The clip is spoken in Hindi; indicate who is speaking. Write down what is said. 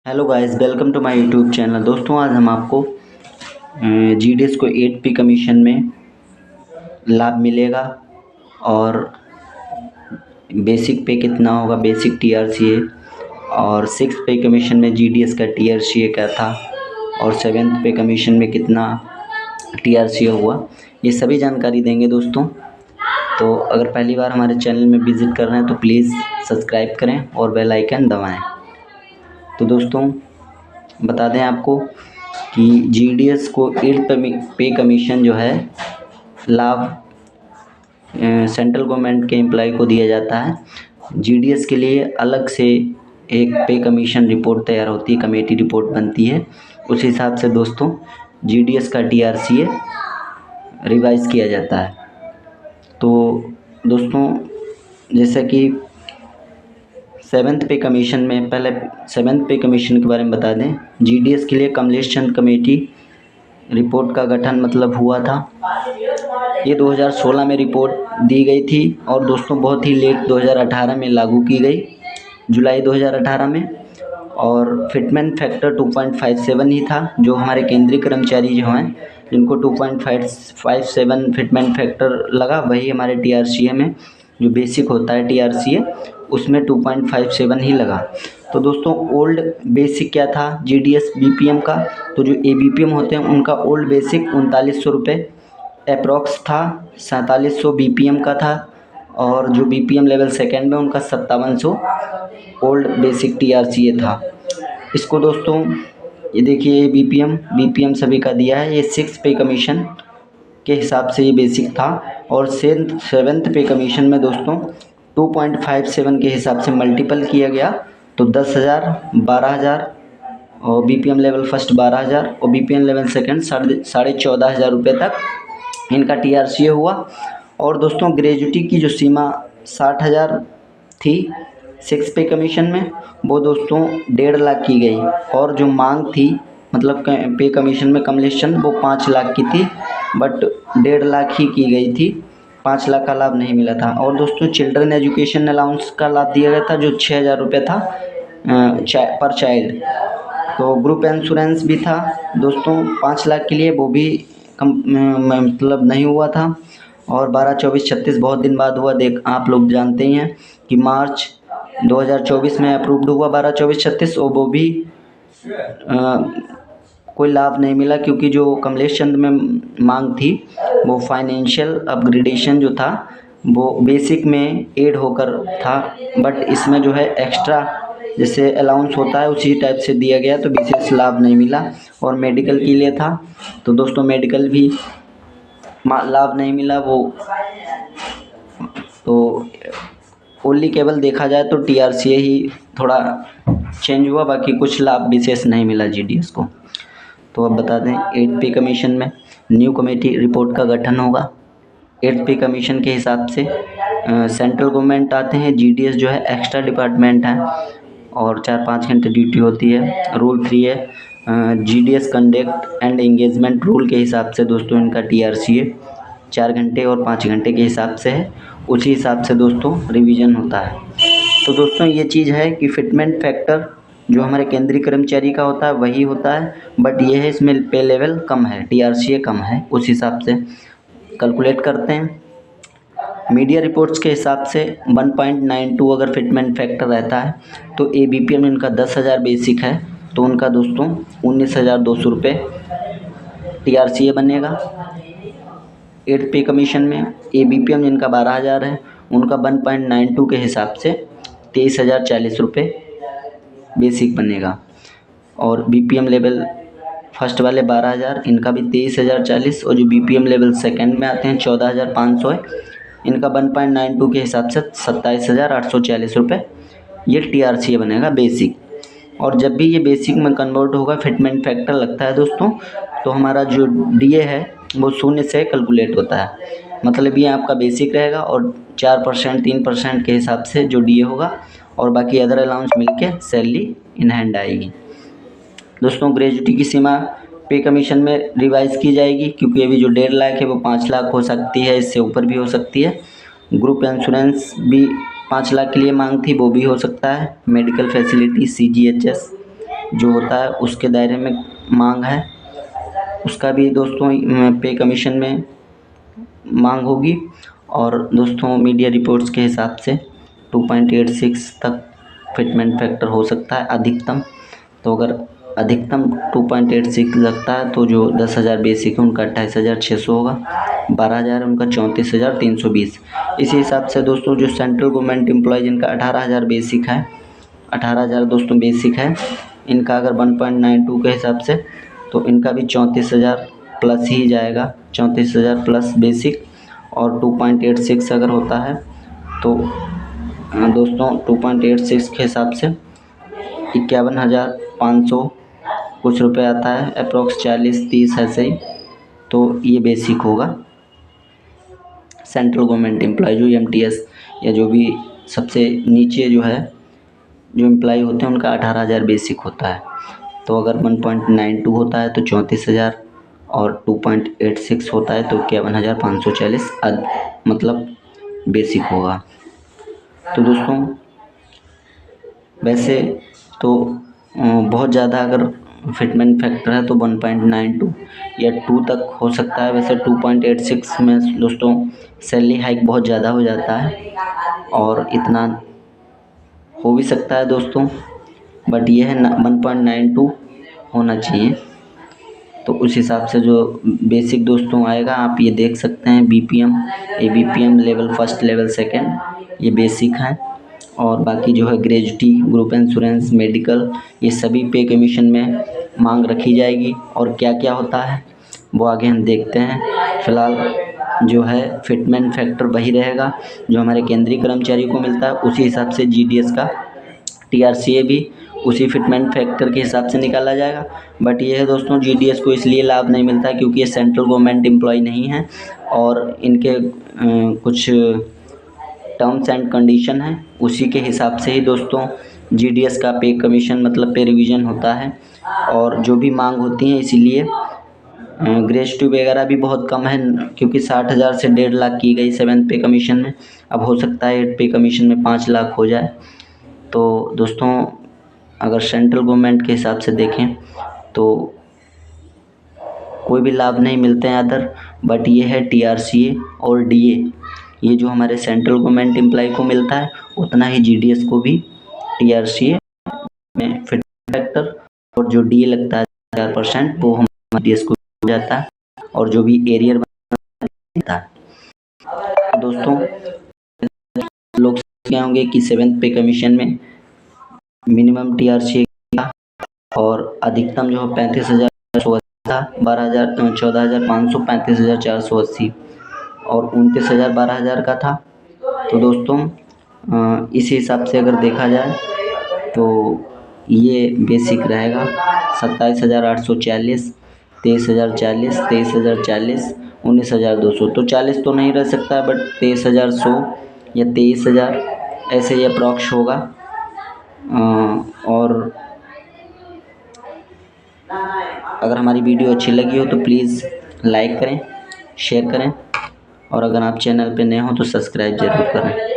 Speaker 1: Hello guys, welcome to my YouTube channel. दोस्तों, आज हम आपको जीडीएस को 8 पे कमीशन में लाभ मिलेगा और बेसिक पे कितना होगा, बेसिक टीआरसीए, और 6 पे कमीशन में जीडीएस का टीआरसीए क्या था और 7th पे कमीशन में कितना टीआरसीए हुआ, ये सभी जानकारी देंगे दोस्तों। तो अगर पहली बार हमारे चैनल में विज़िट कर रहे हैं तो प्लीज़ सब्सक्राइब करें और बेल आइकन दबाएँ। तो दोस्तों, बता दें आपको कि जीडीएस को 8 पे कमीशन जो है लाभ सेंट्रल गवर्नमेंट के एम्प्लॉय को दिया जाता है। जीडीएस के लिए अलग से एक पे कमीशन रिपोर्ट तैयार होती है, कमेटी रिपोर्ट बनती है। उस हिसाब से दोस्तों जीडीएस का टीआरसीए रिवाइज़ किया जाता है। तो दोस्तों, जैसे कि 7th पे कमीशन में, पहले 7th पे कमीशन के बारे में बता दें। जीडीएस के लिए कमलेश चंद कमेटी रिपोर्ट का गठन हुआ था। ये 2016 में रिपोर्ट दी गई थी और दोस्तों बहुत ही लेट 2018 में लागू की गई, जुलाई 2018 में। और फिटमेंट फैक्टर 2.57 ही था। जो हमारे केंद्रीय कर्मचारी जो हैं जिनको 2.57 फिटमेंट फैक्टर लगा, वही हमारे टीआरसीए में जो बेसिक होता है टीआरसीए, उसमें 2.57 ही लगा। तो दोस्तों, ओल्ड बेसिक क्या था जीडीएस बीपीएम का, तो जो एबीपीएम होते हैं उनका ओल्ड बेसिक 3900 रुपये अप्रॉक्स था, 4700 बीपीएम का था, और जो बीपीएम लेवल सेकेंड में उनका 5700 ओल्ड बेसिक टीआरसीए था। इसको दोस्तों ये देखिए, बीपीएम सभी का दिया है। ये 6 पे कमीशन के हिसाब से ये बेसिक था और 7th पे कमीशन में दोस्तों 2.57 के हिसाब से मल्टीपल किया गया, तो 10,000, 12,000 और बीपीएम लेवल फर्स्ट 12,000 और बीपीएम लेवल सेकंड 14,500 रुपये तक इनका टीआरसीए हुआ। और दोस्तों, ग्रेजुटी की जो सीमा 60,000 थी 6 पे कमीशन में, वो दोस्तों 1.5 लाख की गई। और जो मांग थी पे कमीशन में कमलेश चंद, वो 5 लाख की थी, बट 1.5 लाख ही की गई थी, 5 लाख का लाभ नहीं मिला था। और दोस्तों, चिल्ड्रन एजुकेशन अलाउंस का लाभ दिया गया था, जो 6,000 रुपये था पर चाइल्ड। तो ग्रुप इंश्योरेंस भी था दोस्तों 5 लाख के लिए, वो भी नहीं हुआ था। और 12, 24, 36 बहुत दिन बाद हुआ। आप लोग जानते ही हैं कि मार्च 2024 में अप्रूव्ड हुआ 12, 24, 36, और वो भी कोई लाभ नहीं मिला, क्योंकि जो कमलेश चंद में मांग थी वो फाइनेंशियल अपग्रेडेशन जो था वो बेसिक में ऐड होकर था, बट इसमें जो है एक्स्ट्रा जैसे अलाउंस होता है उसी टाइप से दिया गया, तो विशेष लाभ नहीं मिला। और मेडिकल के लिए था, तो दोस्तों मेडिकल भी लाभ नहीं मिला। वो तो ओनली केवल देखा जाए तो टीआरसीए ही थोड़ा चेंज हुआ, बाकी कुछ लाभ विशेष नहीं मिला जीडीएस को। तो अब बता दें, 8 पे कमीशन में न्यू कमेटी रिपोर्ट का गठन होगा। 8 पे कमीशन के हिसाब से सेंट्रल गवर्नमेंट आते हैं, जीडीएस जो है एक्स्ट्रा डिपार्टमेंट है और 4-5 घंटे ड्यूटी होती है। रूल 3 है GDS conduct and engagement rule के हिसाब से दोस्तों इनका टीआरसीए 4 घंटे और 5 घंटे के हिसाब से है, उसी हिसाब से दोस्तों रिवीजन होता है। तो दोस्तों, ये चीज़ है कि फिटमेंट फैक्टर जो हमारे केंद्रीय कर्मचारी का होता है वही होता है, बट ये है इसमें पे लेवल कम है, टीआरसीए कम है, उस हिसाब से कैलकुलेट करते हैं। मीडिया रिपोर्ट्स के हिसाब से 1.92 अगर फिटमेंट फैक्टर रहता है तो एबीपीएम इनका 10,000 बेसिक है, तो उनका दोस्तों 19,200 रुपये टीआरसीए बनेगा। 8 पे कमीशन में एबीपीएम जिनका 12,000 है, उनका 1.92 के हिसाब से 23,040 रुपये बेसिक बनेगा। और बीपीएम लेवल फर्स्ट वाले 12,000, इनका भी 23,040, और जो बीपीएम लेवल सेकंड में आते हैं 14,500 है, इनका 1.92 के हिसाब से 27,840 रुपये ये टीआरसीए बनेगा बेसिक। और जब भी ये बेसिक में कन्वर्ट होगा, फिटमेंट फैक्टर लगता है दोस्तों, तो हमारा जो डीए है वो 0 से कैलकुलेट होता है। ये आपका बेसिक रहेगा और 4%, 3% के हिसाब से जो डीए होगा, और बाकी अदर अलाउंस मिलके सैलरी इन हैंड आएगी। दोस्तों, ग्रेजुटी की सीमा पे कमीशन में रिवाइज़ की जाएगी, क्योंकि अभी जो 1.5 लाख है वो 5 लाख हो सकती है, इससे ऊपर भी हो सकती है। ग्रुप इंश्योरेंस भी 5 लाख के लिए मांग थी, वो भी हो सकता है। मेडिकल फैसिलिटी CGHS जो होता है उसके दायरे में मांग है, उसका भी दोस्तों पे कमीशन में मांग होगी। और दोस्तों मीडिया रिपोर्ट्स के हिसाब से 2.86 तक फिटमेंट फैक्टर हो सकता है अधिकतम। तो अगर अधिकतम 2.86 लगता है तो जो 10,000 बेसिक है उनका 28,600 होगा, 12,000 उनका 34,320। इसी हिसाब से दोस्तों जो सेंट्रल गवर्नमेंट एम्प्लॉय जिनका 18,000 बेसिक है, 18,000 दोस्तों बेसिक है, इनका अगर 1.92 के हिसाब से तो इनका भी 34,000 प्लस ही जाएगा, 34,000 प्लस बेसिक। और 2.86 अगर होता है तो दोस्तों 2.86 के हिसाब से 51,500 कुछ रुपये आता है, अप्रोक्स 40-30 ऐसे ही। तो ये बेसिक होगा। सेंट्रल गवर्नमेंट एम्प्लॉय जो MTS या जो भी सबसे नीचे जो है जो एम्प्लॉय होते हैं उनका 18,000 बेसिक होता है। तो अगर 1.92 होता है तो 34,000 और 2.86 होता है तो 51,540 मतलब बेसिक होगा। तो दोस्तों वैसे तो बहुत ज़्यादा अगर फिटमेंट फैक्टर है तो 1.92 या 2 तक हो सकता है। वैसे 2.86 में दोस्तों सैलरी हाइक बहुत ज़्यादा हो जाता है और इतना हो भी सकता है दोस्तों, बट ये है 1.92 होना चाहिए। तो उस हिसाब से जो बेसिक दोस्तों आएगा आप ये देख सकते हैं, BPM, ABPM level first level second ये बेसिक है। और बाकी जो है ग्रेजुटी, ग्रुप इंश्योरेंस, मेडिकल, ये सभी पे कमीशन में मांग रखी जाएगी। और क्या क्या होता है वो आगे हम देखते हैं। फ़िलहाल जो है फिटमेंट फैक्टर वही रहेगा जो हमारे केंद्रीय कर्मचारी को मिलता है, उसी हिसाब से GDS का TRCA भी उसी फिटमेंट फैक्टर के हिसाब से निकाला जाएगा। बट ये है दोस्तों GDS को इसलिए लाभ नहीं मिलता क्योंकि ये सेंट्रल गवर्नमेंट एम्प्लॉय नहीं है और इनके कुछ टर्म्स एंड कंडीशन है, उसी के हिसाब से ही दोस्तों GDS का पे कमीशन मतलब पे रिवीजन होता है। और जो भी मांग होती है इसीलिए ग्रेजुटी वगैरह भी बहुत कम है क्योंकि 60,000 से 1.5 लाख की गई 7th पे कमीशन में। अब हो सकता है 8th पे कमीशन में 5 लाख हो जाए। तो दोस्तों अगर सेंट्रल गवर्नमेंट के हिसाब से देखें तो कोई भी लाभ नहीं मिलते हैं अदर, बट ये है TRCA और DA, ये जो हमारे सेंट्रल गवर्नमेंट एम्प्लॉय को मिलता है उतना ही GDS को भी TRCA में फिट फैक्टर और जो DA लगता है 4% वो हमारे GDS को हो जाता है और जो भी एरियर बनता है। दोस्तों लोग क्या होंगे कि 7th पे कमीशन में मिनिमम TRCA का और अधिकतम जो है 35,000 था, 14,500, 35,480 और 29,000 12,000 का था। तो दोस्तों इस हिसाब से अगर देखा जाए तो ये बेसिक रहेगा 27,840, 23,040, 23,040, 19,200। तो 40 तो नहीं रह सकता है बट 23,100 या 23,000 ऐसे ही अप्रॉक्स होगा। और अगर हमारी वीडियो अच्छी लगी हो तो प्लीज़ लाइक करें, शेयर करें और अगर आप चैनल पे नए हो तो सब्सक्राइब ज़रूर करें।